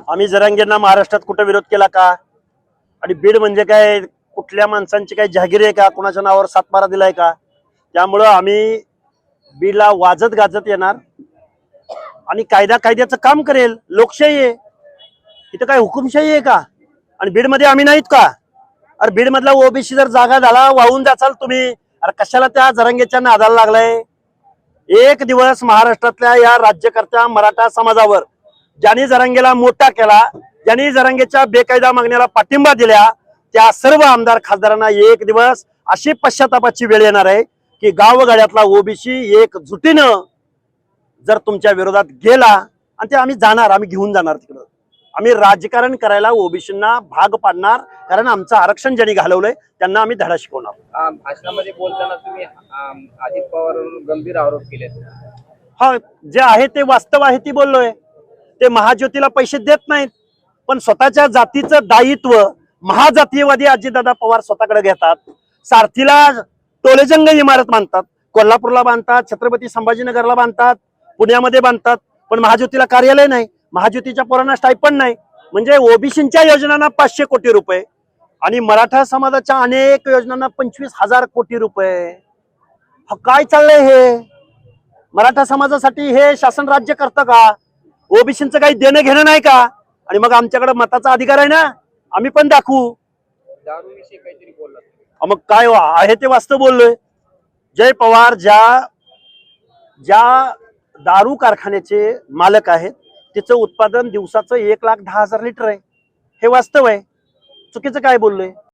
आम्ही जरांगेंना महाराष्ट्रात कुठे विरोध केला का? आणि बीड म्हणजे काय कुठल्या माणसांची काय जहागिरी आहे का? कुणाच्या नावावर सातबारा दिलाय का? त्यामुळं आम्ही बीडला वाजत गाजत येणार आणि कायद्याचं काम करेल. लोकशाही आहे, इथं काय हुकुमशाही आहे का? आणि बीडमध्ये आम्ही नाहीत का? अरे बीड मधला ओबीसी जर जागा झाला वाहून जाचाल तुम्ही. अरे कशाला त्या जरांगेच्या नादाला लागलाय? एक दिवस महाराष्ट्रातल्या या राज्यकर्त्या मराठा समाजावर ज्यांनी जरांगेला मोठा केला, ज्यांनी जरांगेच्या बेकायदा मागण्याला पाठिंबा दिला, त्या सर्व आमदार खासदारांना एक दिवस अशी पश्चातापाची वेळ येणार आहे की गावगाड्यातला ओबीसी एकजुटीनं जर तुमच्या विरोधात गेला, आणि ते आम्ही जाणार, आम्ही घेऊन जाणार तिकडं. आम्ही राजकारण करायला ओबीसींना भाग पाडणार, कारण आमचं आरक्षण ज्यांनी घालवलंय त्यांना आम्ही धडा शिकवणार. भाषणामध्ये बोलताना तुम्ही अजित पवारांवर गंभीर आरोप केले. हा, जे आहे ते वास्तव आहे ती बोललोय. ते महाज्योतीला पैसे देत नाहीत, पण स्वतःच्या जातीचं दायित्व महाजातीयवादी अजितदादा पवार स्वतःकडे घेतात. सारथीला टोलेजंग इमारत बांधतात, कोल्हापूरला बांधतात, छत्रपती संभाजीनगरला बांधतात, पुण्यामध्ये बांधतात, पण महाज्योतीला कार्यालय नाही, महाज्योतीच्या पोरांना स्टायपंड नाही. म्हणजे ओबीसींच्या योजनांना 500 कोटी रुपये आणि मराठा समाजाच्या अनेक योजनांना 25,000 कोटी रुपये. काय चाललंय हे? मराठा समाजासाठी हे शासन राज्य करतं का? ओबीसींचं काही देणं घेणं नाही का? आणि मग आमच्याकडे मताचा अधिकार आहे ना, आम्ही पण दाखवू. दारूविषयी काहीतरी बोलला. मग काय आहे ते वास्तव बोललोय. जय पवार ज्या दारू कारखान्याचे मालक आहेत, तिचं उत्पादन दिवसाचं 1,10,000 लिटर आहे. हे वास्तव आहे. चुकीचं काय बोललोय?